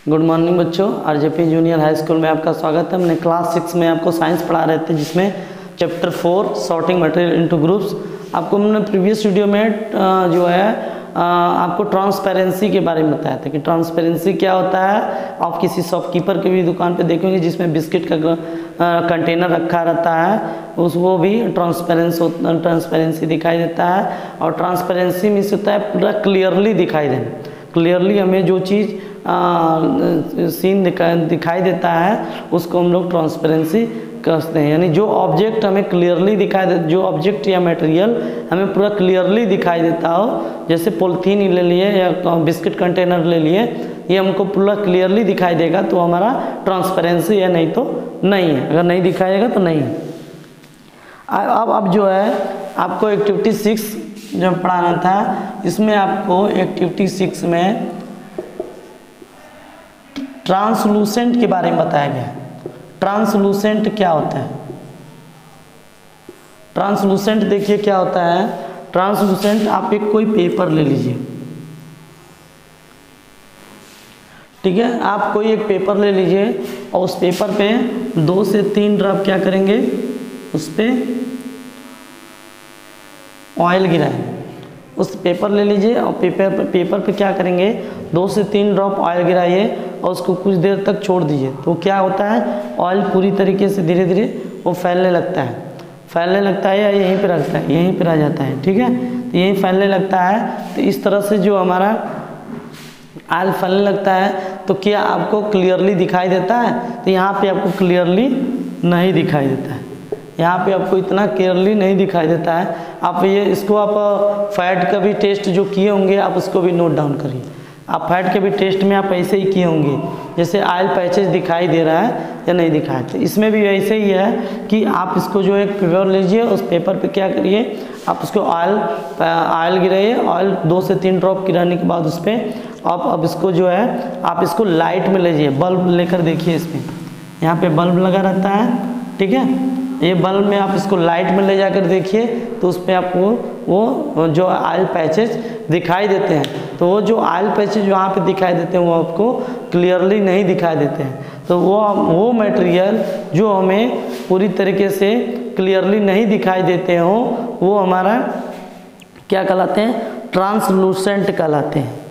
Good morning बच्चों, RJP junior high school में आपका स्वागत है। हमने क्लास 6 में आपको साइंस पढ़ा रहे थे, जिसमें chapter 4 sorting material into groups. आपको हमने प्रीवियस वीडियो में जो है आपको ट्रांसपेरेंसी के बारे में बताया था कि ट्रांसपेरेंसी क्या होता है। आप किसी शॉपकीपर की भी दुकान पे देखेंगे जिसमें बिस्किट का कंटेनर रखा रहता है, वो भी ट्रांसपेरेंसी दिखाई देता है। और ट्रांसपेरेंसी मीन्स होता है पूरा क्लियरली दिखाई देना। क्लियरली हमें जो चीज़ सीन दिखाई देता है उसको हम लोग ट्रांसपेरेंसी कहते हैं। यानी जो ऑब्जेक्ट हमें क्लियरली दिखाई दे, जो ऑब्जेक्ट या मटेरियल हमें पूरा क्लियरली दिखाई देता हो, जैसे पॉलीथीन ले लिए या बिस्किट कंटेनर ले लिए, ये हमको पूरा क्लियरली दिखाई देगा तो हमारा ट्रांसपेरेंसी है, नहीं तो नहीं है। अगर नहीं दिखाएगा तो नहीं है। अब जो है आपको एक्टिविटी 6 जो पढ़ाना था, इसमें आपको एक्टिविटी 6 में ट्रांसलूसेंट के बारे में बताया गया है। ट्रांसलूसेंट क्या होता है? ट्रांसलूसेंट देखिए क्या होता है। ट्रांसलूसेंट, आप एक कोई पेपर ले लीजिए, ठीक है। आप कोई एक पेपर ले लीजिए और उस पेपर पे 2 से 3 ड्रॉप क्या करेंगे, उस पर ऑयल गिराएंगे। उस पेपर ले लीजिए और पेपर पे क्या करेंगे, 2 से 3 ड्रॉप ऑयल गिराइए और उसको कुछ देर तक छोड़ दीजिए। तो क्या होता है, ऑयल पूरी तरीके से धीरे धीरे वो फैलने लगता है। फैलने लगता है या यहीं पे रखता है, यहीं पे रह जाता है, ठीक है। तो यहीं फैलने लगता है। तो इस तरह से जो हमारा ऑयल फैलने लगता है, तो क्या आपको क्लियरली दिखाई देता है? तो यहाँ पे आपको क्लियरली नहीं दिखाई देता है। यहाँ पे आपको इतना क्लियरली नहीं दिखाई देता है। आप ये इसको आप फैट का भी टेस्ट जो किए होंगे, आप उसको भी नोट डाउन करिए। आप फैट के भी टेस्ट में आप ऐसे ही किए होंगे, जैसे ऑयल पैचेज दिखाई दे रहा है या नहीं दिखाया। तो इसमें भी ऐसे ही है कि आप इसको जो एक पेपर लीजिए, उस पेपर पे क्या करिए, आप उसको ऑयल गिराइए। ऑयल 2 से 3 ड्रॉप गिराने के बाद उस पर आप अब इसको जो है आप इसको लाइट में लीजिए। बल्ब लेकर देखिए, इसमें यहाँ पे बल्ब लगा रहता है, ठीक है। ये बल्ब में आप इसको लाइट में ले जाकर देखिए, तो उस पर आपको वो जो ऑयल पैचेज दिखाई देते हैं, तो वो जो ऑयल पैचेज वहाँ पे दिखाई देते हैं वो आपको क्लियरली नहीं दिखाई देते हैं। तो वो मटेरियल जो हमें पूरी तरीके से क्लियरली नहीं दिखाई देते हो, वो हमारा क्या कहलाते हैं, ट्रांसलूसेंट कहलाते हैं।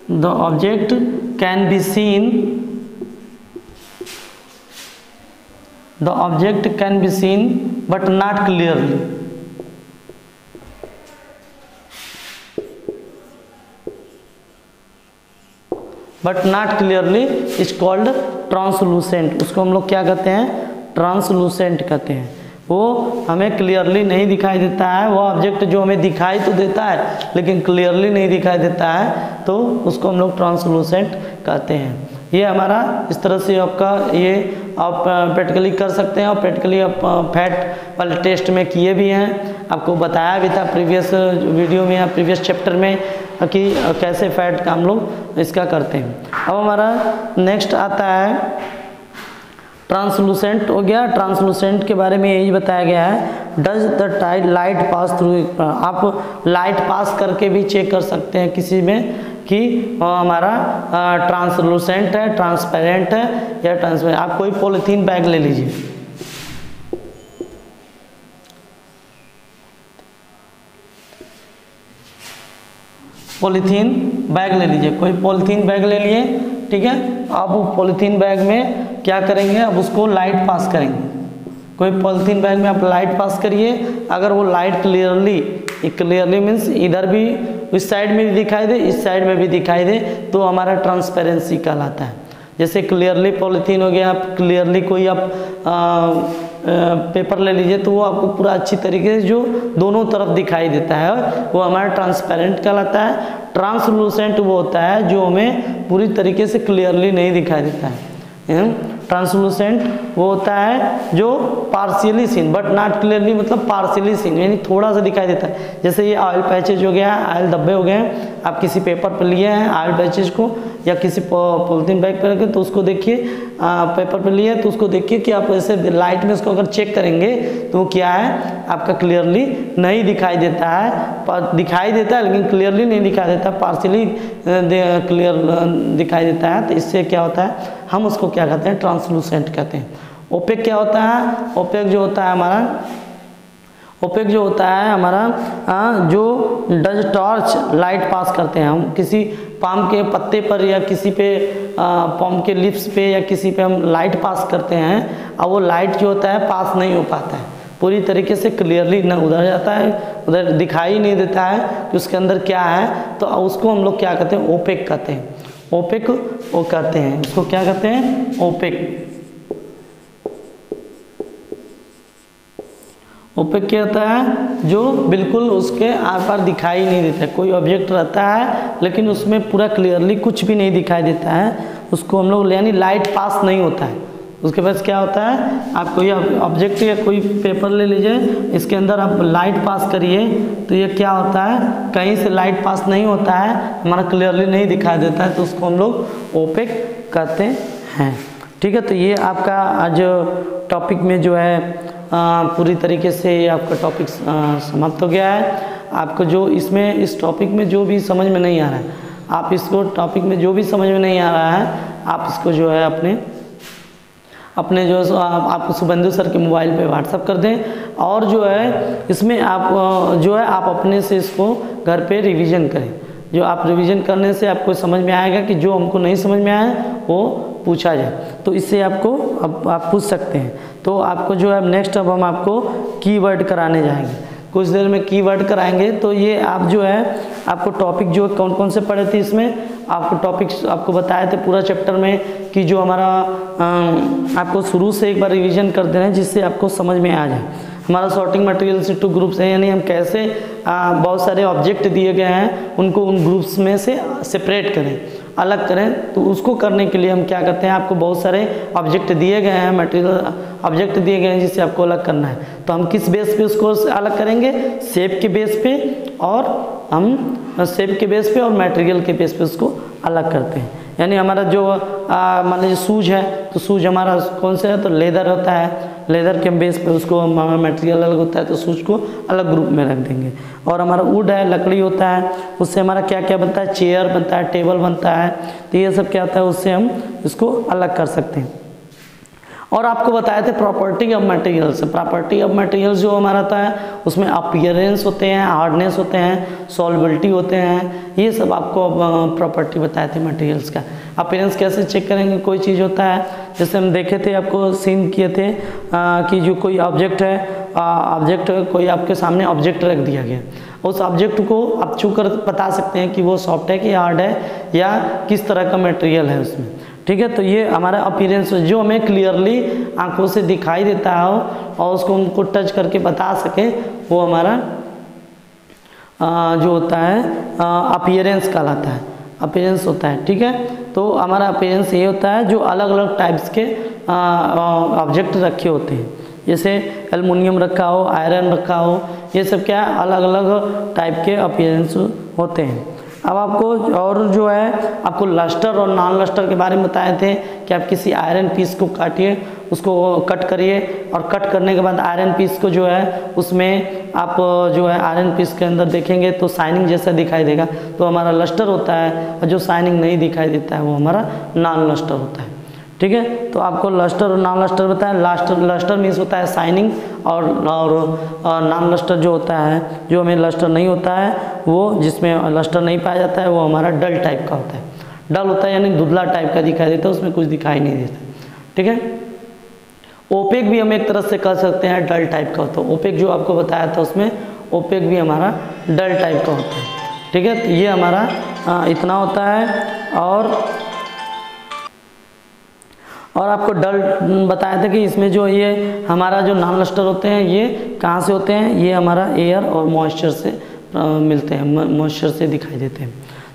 The object can be seen. The object can be seen but not clearly. But not clearly is called translucent. उसको हम लोग क्या कहते हैं, ट्रांसलूसेंट कहते हैं। वो हमें क्लियरली नहीं दिखाई देता है। वो ऑब्जेक्ट जो हमें दिखाई तो देता है लेकिन क्लियरली नहीं दिखाई देता है, तो उसको हम लोग ट्रांसलूसेंट कहते हैं। ये हमारा इस तरह से आपका ये आप प्रैक्टिकली कर सकते हैं, और प्रैक्टिकली आप फैट वाले टेस्ट में किए भी हैं। आपको बताया भी था प्रीवियस वीडियो में या प्रीवियस चैप्टर में कि कैसे फैट का हम लोग इसका करते हैं। अब हमारा नेक्स्ट आता है ट्रांसलूसेंट हो गया। ट्रांसलूसेंट के बारे में यही बताया गया है, does the light pass through. आप लाइट पास करके भी चेक कर सकते हैं किसी में कि हमारा ट्रांसलूसेंट है, ट्रांसपेरेंट है या ट्रांसपेरेंट। आप कोई पॉलीथीन बैग ले लीजिए, पॉलीथीन बैग ले लीजिए, कोई पॉलीथीन बैग ले लिए, ठीक है। आप वो पॉलीथीन बैग में क्या करेंगे, अब उसको लाइट पास करेंगे। कोई पॉलीथीन बैग में आप लाइट पास करिए। अगर वो लाइट क्लियरली मीन्स इधर भी इस साइड में भी दिखाई दे, इस साइड में भी दिखाई दे, तो हमारा ट्रांसपेरेंसी कहलाता है। जैसे क्लियरली पॉलीथीन हो गया, आप क्लियरली कोई आप पेपर ले लीजिए, तो वो आपको पूरा अच्छी तरीके से जो दोनों तरफ दिखाई देता है, वो हमारा ट्रांसपेरेंट कहलाता है। ट्रांसलूसेंट वो होता है जो हमें पूरी तरीके से क्लियरली नहीं दिखाई देता है। ट्रांसलूसेंट वो होता है जो partially seen but not clearly, मतलब पार्शियली सीन यानी थोड़ा सा दिखाई देता है। जैसे ये ऑयल पैचेज हो गया, ऑयल धब्बे हो गए, आप किसी पेपर पर लिए हैं आयल बैचेज को या किसी पॉलिथीन बैग पर रखें, तो उसको देखिए पेपर पर लिए तो उसको देखिए कि आप ऐसे लाइट में इसको अगर चेक करेंगे तो क्या है आपका क्लियरली नहीं दिखाई देता है, पर दिखाई देता है लेकिन क्लियरली नहीं दिखाई देता, पार्शियली क्लियर दिखाई देता है। तो इससे क्या होता है, हम उसको क्या कहते हैं, ट्रांसलूसेंट कहते हैं। ओपेक क्या होता है, ओपेक जो होता है हमारा, ओपेक जो होता है हमारा जो डज टॉर्च लाइट पास करते हैं, हम किसी पाम के पत्ते पर या किसी पे पाम के लिप्स पे या किसी पे हम लाइट पास करते हैं, और वो लाइट जो होता है पास नहीं हो पाता है पूरी तरीके से, क्लियरली ना उधर जाता है, उधर दिखाई नहीं देता है कि उसके अंदर क्या है, तो उसको हम लोग क्या कहते हैं, ओपेक कहते हैं। ओपेक वो कहते हैं, उसको क्या कहते हैं, ओपेक। ओपेक क्या होता है, जो बिल्कुल उसके आर पार दिखाई नहीं देता है, कोई ऑब्जेक्ट रहता है लेकिन उसमें पूरा क्लियरली कुछ भी नहीं दिखाई देता है, उसको हम लोग यानी लाइट पास नहीं होता है। उसके पास क्या होता है, आप कोई ऑब्जेक्ट या कोई पेपर ले लीजिए, इसके अंदर आप लाइट पास करिए तो ये क्या होता है, कहीं से लाइट पास नहीं होता है, हमारा क्लियरली नहीं दिखाई देता है, तो उसको हम लोग ओपेक कहते हैं। ठीक है, तो ये आपका आज टॉपिक में जो है पूरी तरीके से आपका टॉपिक समाप्त हो गया है। आपको जो इसमें इस टॉपिक में जो भी समझ में नहीं आ रहा है, आप इसको टॉपिक में जो भी समझ में नहीं आ रहा है, आप इसको जो है अपने जो आप शुभेंदु सर के मोबाइल पे व्हाट्सअप कर दें, और जो है इसमें आप जो है आप अपने से इसको घर पे रिवीजन करें। जो आप रिवीजन करने से आपको समझ में आएगा कि जो हमको नहीं समझ में आया वो पूछा जाए, तो इससे आपको अब आप पूछ सकते हैं। तो आपको जो है नेक्स्ट अब हम आपको कीवर्ड कराने जाएंगे, कुछ देर में कीवर्ड कराएंगे। तो ये आप जो है आपको टॉपिक जो कौन कौन से पढ़े थे, इसमें आपको टॉपिक्स आपको बताए थे पूरा चैप्टर में कि जो हमारा आपको शुरू से एक बार रिवीजन कर दे रहे हैं जिससे आपको समझ में आ जाए। हमारा सॉर्टिंग मटेरियल्स टू ग्रुप्स है, यानी हम कैसे बहुत सारे ऑब्जेक्ट दिए गए हैं उनको उन ग्रुप्स में से सेपरेट करें, अलग करें। तो उसको करने के लिए हम क्या करते हैं, आपको बहुत सारे ऑब्जेक्ट दिए गए हैं, मटेरियल ऑब्जेक्ट दिए गए हैं जिससे आपको अलग करना है। तो हम किस बेस पे उसको अलग करेंगे, शेप के बेस पे, और हम शेप के बेस पे और मटेरियल के बेस पे उसको अलग करते हैं। यानी हमारा जो मान लीजिए शूज है, तो शूज हमारा कौन सा है, तो लेदर होता है, लेदर के बेस पे उसको हमारा मटेरियल अलग होता है, तो शूज को अलग ग्रुप में रख देंगे। और हमारा वुड है, लकड़ी होता है, उससे हमारा क्या क्या बनता है, चेयर बनता है, टेबल बनता है, तो ये सब क्या होता है, उससे हम इसको अलग कर सकते हैं। और आपको बताए थे property of materials. Property of materials जो हमारा आता है उसमें अपीयरेंस होते हैं, हार्डनेस होते हैं, सॉल्युबिलिटी होते हैं, ये सब आपको प्रॉपर्टी बताए थे मटेरियल्स का। अपीयरेंस कैसे चेक करेंगे, कोई चीज़ होता है जैसे हम देखे थे, आपको सीन किए थे कि जो कोई ऑब्जेक्ट है, ऑब्जेक्ट कोई आपके सामने ऑब्जेक्ट रख दिया गया, उस ऑब्जेक्ट को आप छू कर बता सकते हैं कि वो सॉफ्ट है कि हार्ड है या किस तरह का मटेरियल है उसमें। ठीक है, तो ये हमारा अपीयरेंस जो हमें क्लियरली आंखों से दिखाई देता हो और उसको हमको टच करके बता सके, वो हमारा जो होता है अपीयरेंस कहलाता है, अपीयरेंस होता है। ठीक है, तो हमारा अपीयरेंस ये होता है जो अलग अलग टाइप्स के ऑब्जेक्ट रखे होते हैं, जैसे एल्युमिनियम रखा हो, आयरन रखा हो, ये सब क्या है अलग अलग टाइप के अपीयरेंस होते हैं। अब आपको और जो है आपको लस्टर और नॉन लस्टर के बारे में बताए थे कि आप किसी आयरन पीस को काटिए, उसको कट करिए, और कट करने के बाद आयरन पीस को जो है उसमें आप जो है आयरन पीस के अंदर देखेंगे तो शाइनिंग जैसा दिखाई देगा, तो हमारा लस्टर होता है, और जो शाइनिंग नहीं दिखाई देता है वो हमारा नॉन लस्टर होता है। ठीक है, तो आपको लस्टर और नॉन लस्टर बताया। लस्टर मीन्स होता है शाइनिंग, और नॉन लस्टर जो होता है, जो हमें लस्टर नहीं होता है, वो जिसमें लस्टर नहीं पाया जाता है वो हमारा डल टाइप का होता है। डल होता है यानी धुंधला टाइप का दिखाई देता है, उसमें कुछ दिखाई नहीं देता। ठीक है, ओपेक भी हम एक तरह से कर सकते हैं, डल टाइप का होता है। ओपेक जो आपको बताया था उसमें ओपेक भी हमारा डल टाइप का होता है। ठीक है, तो ये हमारा इतना होता है। और आपको डल बताया था कि इसमें जो ये हमारा जो नॉन लस्टर होते हैं ये कहाँ से होते हैं, ये हमारा एयर और मॉइस्चर से मिलते हैं, मॉइस्चर से दिखाई देते हैं।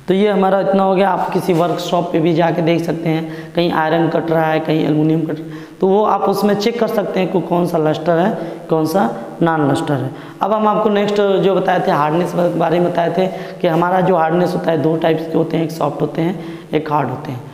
तो ये हमारा इतना हो गया। आप किसी वर्कशॉप पे भी जाके देख सकते हैं, कहीं आयरन कट रहा है, कहीं एल्युमिनियम कट रहा है, तो वो आप उसमें चेक कर सकते हैं कि कौन सा लस्टर है, कौन सा नॉन लस्टर है। अब हम आपको नेक्स्ट जो बताए थे हार्डनेस के बारे में बताए थे कि हमारा जो हार्डनेस होता है 2 टाइप्स के होते हैं, एक सॉफ्ट होते हैं, एक हार्ड होते हैं।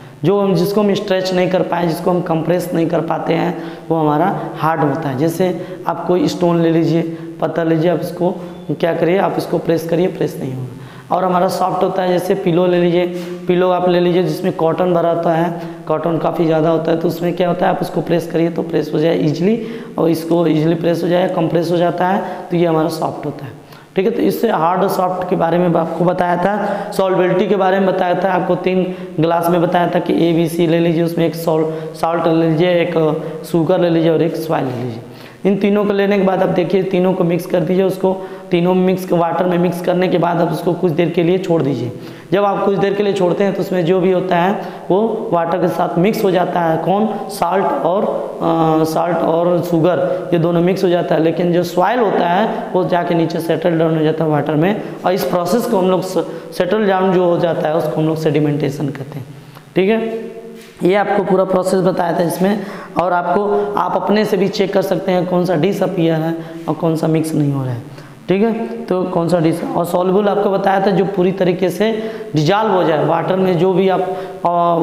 जिसको हम स्ट्रेच नहीं कर पाए, जिसको हम कंप्रेस नहीं कर पाते हैं, वो हमारा हार्ड होता है। जैसे आप कोई स्टोन ले लीजिए, पत्थर लीजिए, आप इसको क्या करिए, आप इसको प्रेस करिए, प्रेस नहीं होगा। और हमारा सॉफ्ट होता है, जैसे पिलो ले लीजिए, पिलो आप ले लीजिए जिसमें कॉटन भरा होता है, कॉटन काफ़ी ज़्यादा होता है, तो उसमें क्या होता है, आप उसको प्रेस करिए तो प्रेस हो जाए ईजिली, और इसको ईजिली प्रेस हो जाए, कंप्रेस हो जाता है, तो ये हमारा सॉफ्ट होता है। ठीक है, तो इससे हार्ड और सॉफ्ट के बारे में आपको बताया था। सॉल्बिलिटी के बारे में बताया था आपको, 3 ग्लास में बताया था कि ABC ले लीजिए, उसमें एक सॉल्ट ले लीजिए, एक शुगर ले लीजिए और एक सॉइल ले लीजिए। इन तीनों को लेने के बाद आप देखिए तीनों को मिक्स कर दीजिए, उसको तीनों वाटर में मिक्स करने के बाद आप उसको कुछ देर के लिए छोड़ दीजिए। जब आप कुछ देर के लिए छोड़ते हैं तो उसमें जो भी होता है वो वाटर के साथ मिक्स हो जाता है। कौन? साल्ट और शुगर, ये दोनों मिक्स हो जाता है, लेकिन जो सॉइल होता है वो जाके नीचे सेटल डाउन हो जाता है वाटर में, और इस प्रोसेस को हम लोग सेटल डाउन जो हो जाता है उसको हम लोग सेडिमेंटेशन कहते हैं। ठीक है, ये आपको पूरा प्रोसेस बताया था इसमें, और आप अपने से भी चेक कर सकते हैं कौन सा डिसअपियर है और कौन सा मिक्स नहीं हो रहा है। ठीक है, तो कौन सा डिस और सॉल्युबल आपको बताया था जो पूरी तरीके से डिजॉल्व हो जाए वाटर में, जो भी आप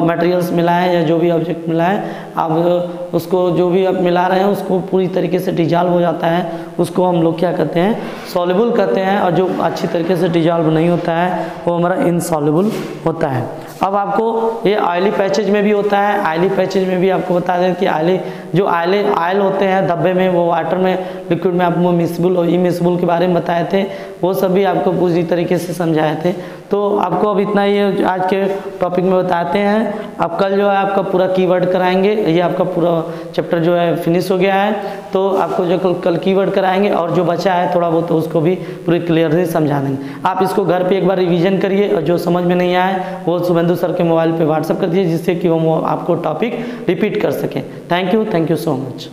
मटेरियल्स मिलाएं या जो भी ऑब्जेक्ट मिलाएं, आप उसको जो भी आप मिला रहे हैं उसको पूरी तरीके से डिजॉल्व हो जाता है, उसको हम लोग क्या कहते हैं, सॉल्युबल कहते हैं। और जो अच्छी तरीके से डिजॉल्व नहीं होता है वो हमारा इनसॉल्युबल होता है। अब आपको ये ऑयली पैचेज में भी होता है। ऑयली पैचेज में भी आपको बता दें कि ऑयल होते हैं धब्बे में, वो वाटर में, लिक्विड में आपको मिसिबल और इमिसिबल के बारे में बताए थे, वो सब भी आपको पूरी तरीके से समझाए थे। तो आपको अब इतना ही आज के टॉपिक में बताते हैं। अब कल जो है आपका पूरा कीवर्ड कराएंगे, ये आपका पूरा चैप्टर जो है फिनिश हो गया है, तो आपको जो कल कीवर्ड कराएंगे और जो बचा है थोड़ा बहुत तो उसको भी पूरी क्लियरली समझा देंगे। आप इसको घर पे एक बार रिवीजन करिए, और जो समझ में नहीं आए वो शुभेंदु सर के मोबाइल पे व्हाट्सएप कर दीजिए, जिससे कि वो आपको टॉपिक रिपीट कर सकें। Thank you so much.